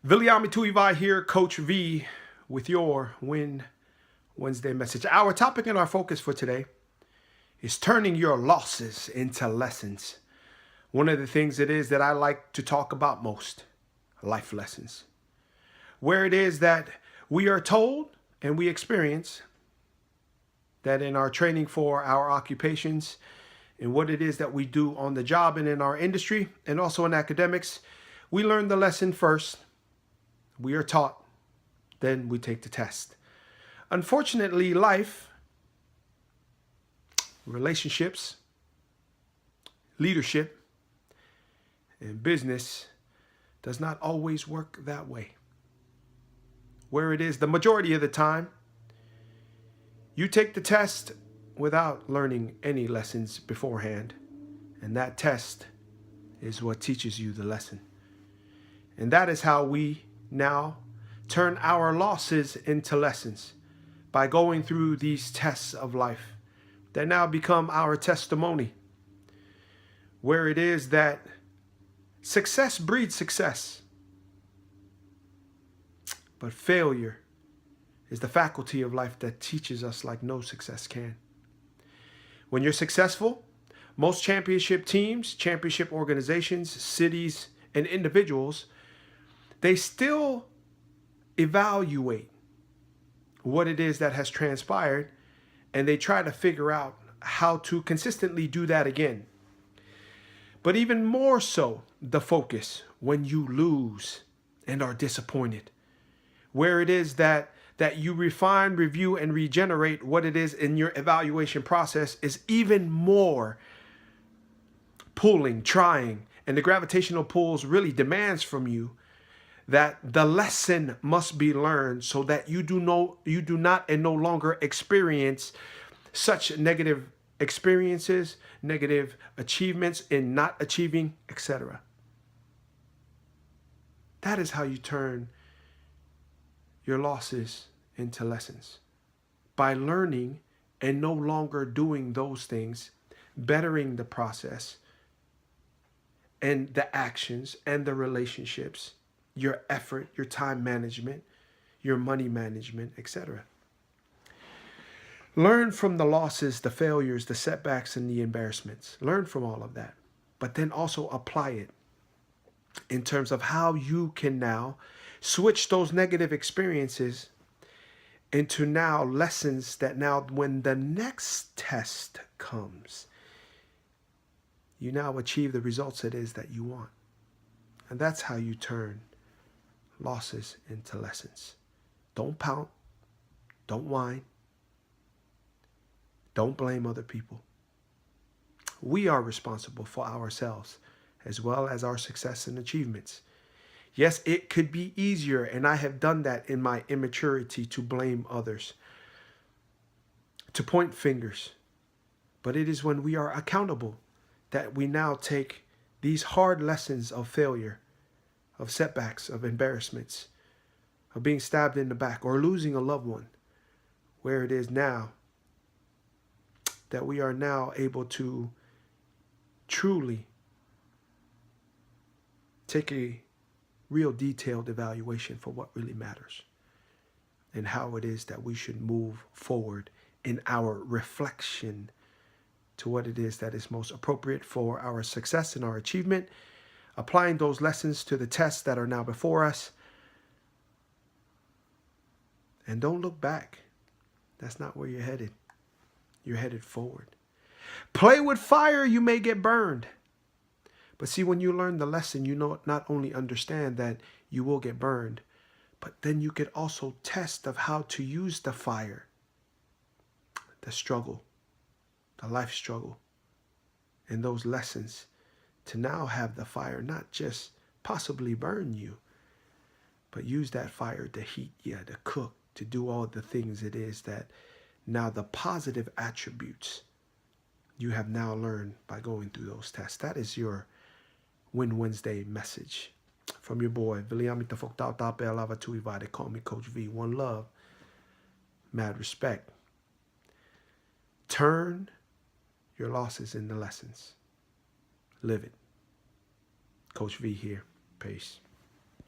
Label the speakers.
Speaker 1: Viliami Tuivai here, Coach V, with your Win Wednesday message. Our topic and our focus for today is turning your losses into lessons. One of the things it is that I like to talk about most, life lessons. Where it is that we are told and we experience that in our training for our occupations and what it is that we do on the job and in our industry and also in academics, we learn the lesson first. We are taught, then we take the test. Unfortunately, life, relationships, leadership, and business does not always work that way. Where it is the majority of the time, you take the test without learning any lessons beforehand, and that test is what teaches you the lesson. And that is how we now turn our losses into lessons by going through these tests of life that now become our testimony, where it is that success breeds success, but failure is the faculty of life that teaches us like no success can. When you're successful, most championship teams, championship organizations, cities, and individuals, they still evaluate what it is that has transpired, and they try to figure out how to consistently do that again. But even more so, the focus when you lose and are disappointed, where it is that you refine, review, and regenerate what it is in your evaluation process is even more pulling, trying, and the gravitational pulls really demands from you that the lesson must be learned so that you do not and no longer experience such negative experiences, negative achievements in not achieving, etc. That is how you turn your losses into lessons. By learning and no longer doing those things, bettering the process and the actions and the relationships, your effort, your time management, your money management, etc. Learn from the losses, the failures, the setbacks, and the embarrassments. Learn from all of that, but then also apply it in terms of how you can now switch those negative experiences into now lessons that now when the next test comes, you now achieve the results it is that you want. And that's how you turn losses into lessons. Don't pout. Don't whine. Don't blame other people. We are responsible for ourselves as well as our success and achievements. Yes, it could be easier, and I have done that in my immaturity, to blame others, to point fingers. But it is when we are accountable that we now take these hard lessons of failure, of setbacks, of embarrassments, of being stabbed in the back or losing a loved one, where it is now that we are now able to truly take a real detailed evaluation for what really matters and how it is that we should move forward in our reflection to what it is that is most appropriate for our success and our achievement, applying those lessons to the tests that are now before us. And don't look back. That's not where you're headed. You're headed forward. Play with fire, you may get burned. But see, when you learn the lesson, you not only understand that you will get burned, but then you could also test of how to use the fire, the struggle, the life struggle, and those lessons to now have the fire not just possibly burn you, but use that fire to heat you, to cook, to do all the things it is that now the positive attributes you have now learned by going through those tests. That is your Win Wednesday message from your boy, Viliami Tuivai. They call me Coach V. One love, mad respect. Turn your losses into lessons. Live it. Coach V here. Peace.